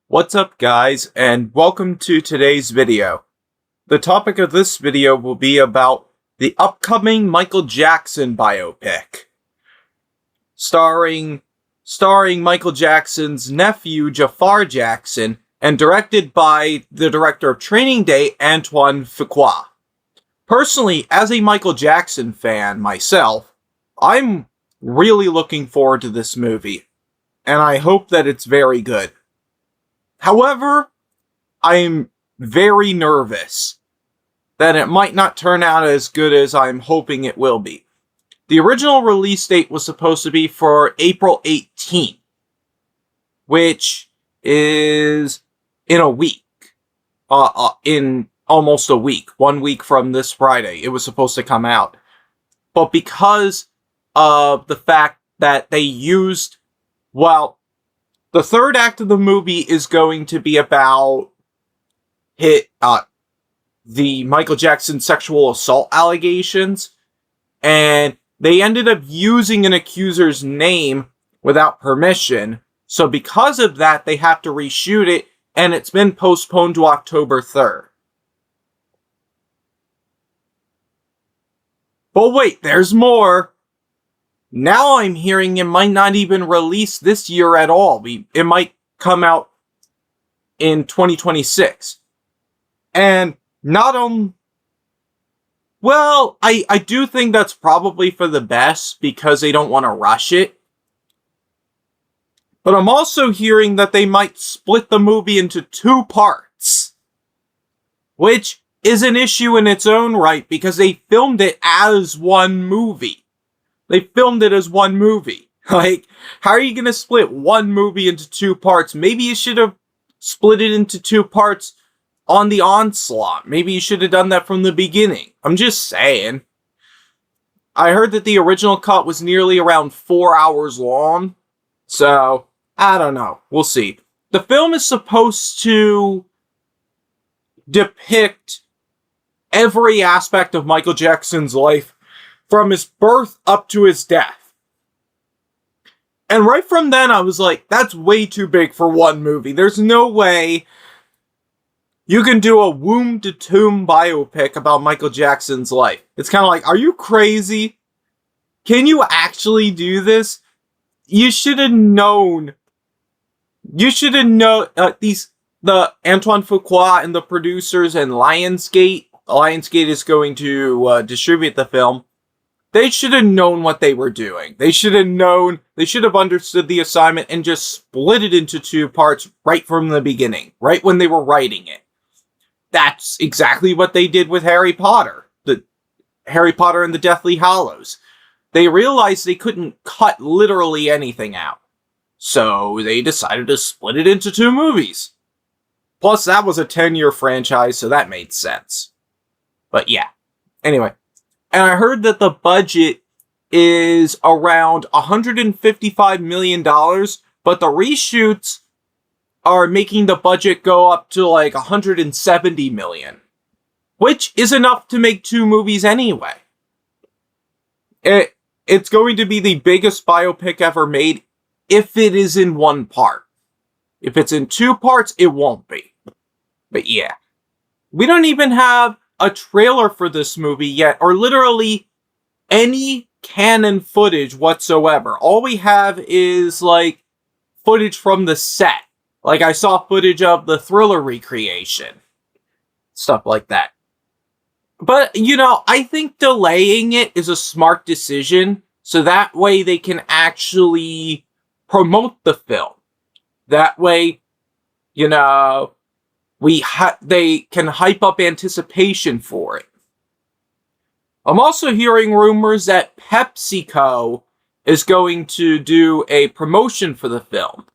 What's up, guys, and welcome to today's video. The topic of this video will be about the upcoming Michael Jackson biopic, starring Michael Jackson's nephew, Jafar Jackson, and directed by the director of Training Day, Antoine Fuqua. Personally, as a Michael Jackson fan myself, I'm really looking forward to this movie, and I hope that it's very good. However, I'm very nervous that it might not turn out as good as I'm hoping it will be. The original release date was supposed to be for April 18th, which is in a week. In almost a week. 1 week from this Friday, it was supposed to come out. But because of the fact that they used, the third act of the movie is going to be about the Michael Jackson sexual assault allegations, and they ended up using an accuser's name without permission. So because of that, they have to reshoot it, and it's been postponed to October 3rd. But wait, there's more. Now I'm hearing it might not even release this year at all. It might come out in 2026. And not only... I do think that's probably for the best because they don't want to rush it. But I'm also hearing that they might split the movie into 2 parts, which is an issue in its own right because they filmed it as one movie. They filmed it as one movie. Like, how are you going to split one movie into 2 parts? Maybe you should have split it into 2 parts on the onslaught. Maybe you should have done that from the beginning. I'm just saying. I heard that the original cut was nearly around 4 hours long. So, I don't know. We'll see. The film is supposed to depict every aspect of Michael Jackson's life from his birth up to his death. And right from then, I was like, that's way too big for one movie. There's no way you can do a womb-to-tomb biopic about Michael Jackson's life. It's kind of like, are you crazy? Can you actually do this? You should have known. You should have known, the Antoine Fuqua and the producers and Lionsgate is going to distribute the film. They should have known what they were doing. They should have understood the assignment and just split it into 2 parts right from the beginning, right when they were writing it. That's exactly what they did with Harry Potter, Harry Potter and the Deathly Hallows. They realized they couldn't cut literally anything out. So they decided to split it into 2 movies. Plus, that was a 10-year franchise, so that made sense. But yeah. Anyway. And I heard that the budget is around $155 million, but the reshoots are making the budget go up to like $170 million, which is enough to make 2 movies anyway. It's going to be the biggest biopic ever made if it is in 1 part. If it's in 2 parts, it won't be. But yeah. We don't even have a trailer for this movie yet, or literally any canon footage whatsoever. All we have is, like, footage from the set. Like, I saw footage of the Thriller recreation. Stuff like that. But, I think delaying it is a smart decision, so that way they can actually promote the film. That way, they can hype up anticipation for it. I'm also hearing rumors that PepsiCo is going to do a promotion for the film.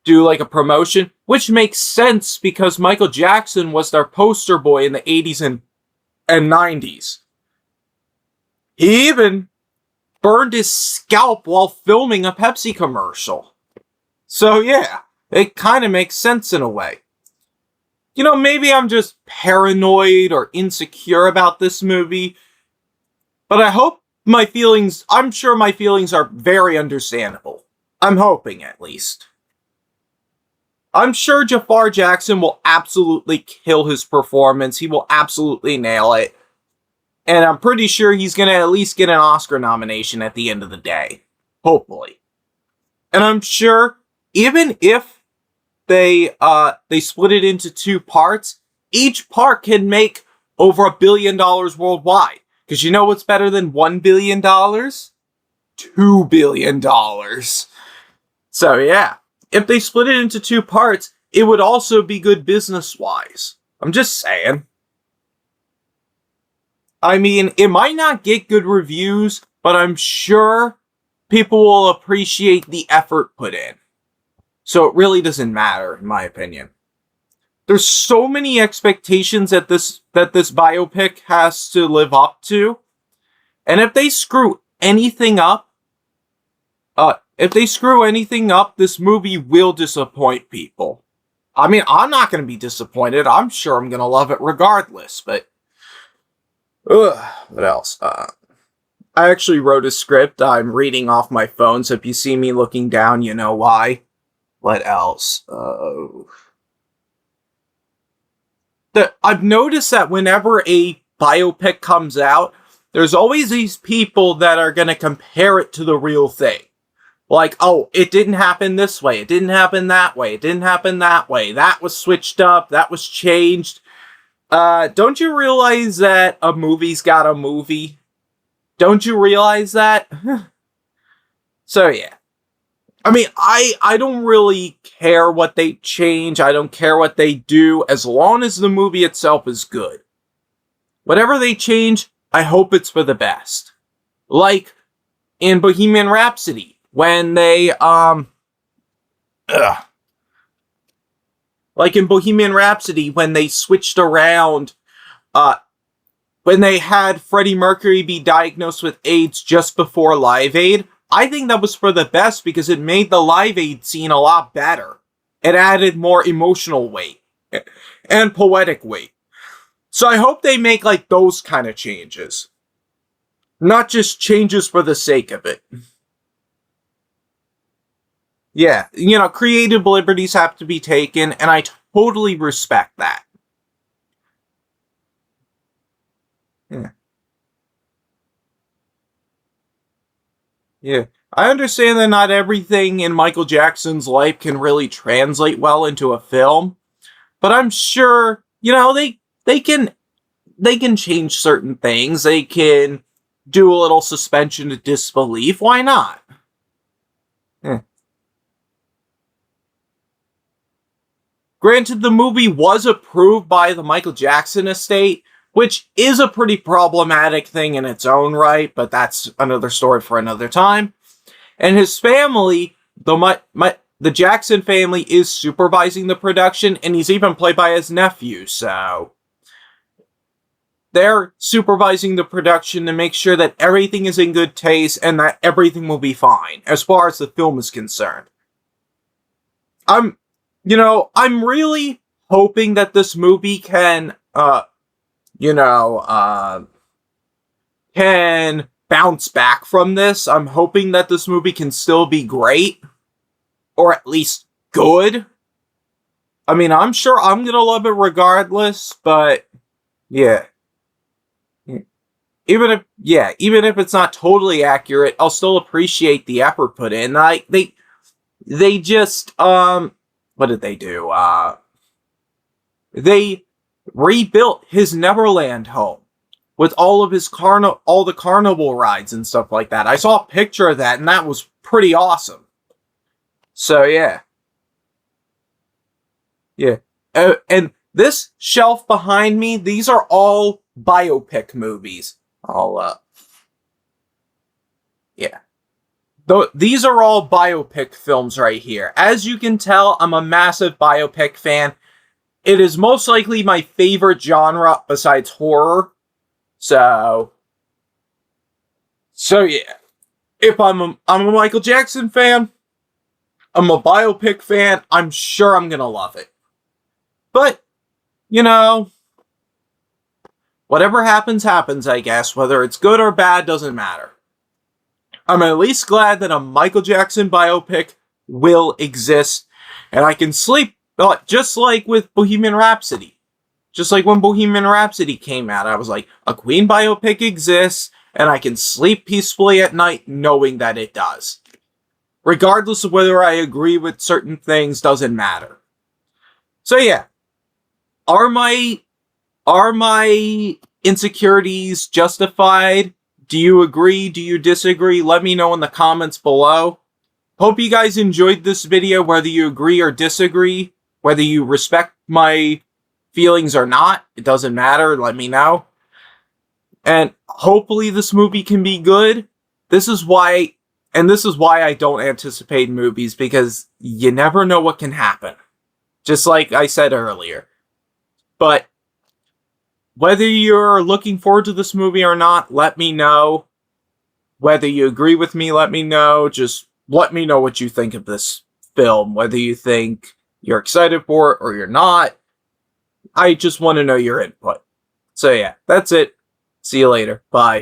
Do like a promotion, which makes sense because Michael Jackson was their poster boy in the 80s and 90s. He even burned his scalp while filming a Pepsi commercial. So yeah, it kind of makes sense in a way. Maybe I'm just paranoid or insecure about this movie, but I'm sure my feelings are very understandable. I'm hoping, at least. I'm sure Jafar Jackson will absolutely kill his performance. He will absolutely nail it. And I'm pretty sure he's going to at least get an Oscar nomination at the end of the day. Hopefully. And I'm sure even if they split it into 2 parts, each part can make over $1 billion worldwide. Because you know what's better than $1 billion? $2 billion. So yeah, if they split it into 2 parts, it would also be good business-wise. I'm just saying. I mean, it might not get good reviews, but I'm sure people will appreciate the effort put in. So it really doesn't matter, in my opinion. There's so many expectations that this biopic has to live up to. And if they screw anything up, this movie will disappoint people. I mean, I'm not going to be disappointed. I'm sure I'm going to love it regardless, but what else? I actually wrote a script. I'm reading off my phone, so if you see me looking down, you know why. What else? I've noticed that whenever a biopic comes out, there's always these people that are going to compare it to the real thing. Like, oh, it didn't happen this way, it didn't happen that way, it didn't happen that way, that was switched up, that was changed. Don't you realize that a movie's got a movie? Don't you realize that? So yeah. I mean, I don't really care what they change, I don't care what they do, as long as the movie itself is good. Whatever they change, I hope it's for the best. Like in Bohemian Rhapsody, when they, like in Bohemian Rhapsody, when they switched around, when they had Freddie Mercury be diagnosed with AIDS just before Live Aid, I think that was for the best because it made the Live Aid scene a lot better. It added more emotional weight and poetic weight. So I hope they make like those kind of changes. Not just changes for the sake of it. Yeah, you know, creative liberties have to be taken, and I totally respect that. Yeah. Yeah. I understand that not everything in Michael Jackson's life can really translate well into a film, but I'm sure, you know, they can change certain things. They can do a little suspension of disbelief. Why not? Yeah. Granted, the movie was approved by the Michael Jackson estate, which is a pretty problematic thing in its own right, but that's another story for another time. And his family, the Jackson family, is supervising the production, and he's even played by his nephew, so they're supervising the production to make sure that everything is in good taste and that everything will be fine, as far as the film is concerned. I'm really hoping that this movie can bounce back from this. I'm hoping that this movie can still be great, or at least good. I mean, I'm sure I'm gonna love it regardless, but yeah. Even if it's not totally accurate, I'll still appreciate the effort put in. Like, they just, what did they do? They rebuilt his Neverland home with all of his all the carnival rides and stuff like that. I saw a picture of that, and that was pretty awesome. So yeah. Yeah. And this shelf behind me, these are all biopic movies. Yeah. These are all biopic films right here. As you can tell, I'm a massive biopic fan. It is most likely my favorite genre besides horror. So yeah. If I'm a Michael Jackson fan, I'm a biopic fan, I'm sure I'm gonna love it. But, you know, whatever happens, happens, I guess. Whether it's good or bad doesn't matter. I'm at least glad that a Michael Jackson biopic will exist, and I can sleep But just like with Bohemian Rhapsody. Just like when Bohemian Rhapsody came out, I was like, a Queen biopic exists, and I can sleep peacefully at night knowing that it does. Regardless of whether I agree with certain things, doesn't matter. So yeah, are my insecurities justified? Do you agree? Do you disagree? Let me know in the comments below. Hope you guys enjoyed this video, whether you agree or disagree, whether you respect my feelings or not. It doesn't matter. Let me know. And hopefully this movie can be good. This is why I don't anticipate movies, because you never know what can happen. Just like I said earlier. But whether you're looking forward to this movie or not, let me know. Whether you agree with me, let me know. Just let me know what you think of this film. Whether you think you're excited for it or you're not. I just want to know your input. So yeah, that's it. See you later. Bye.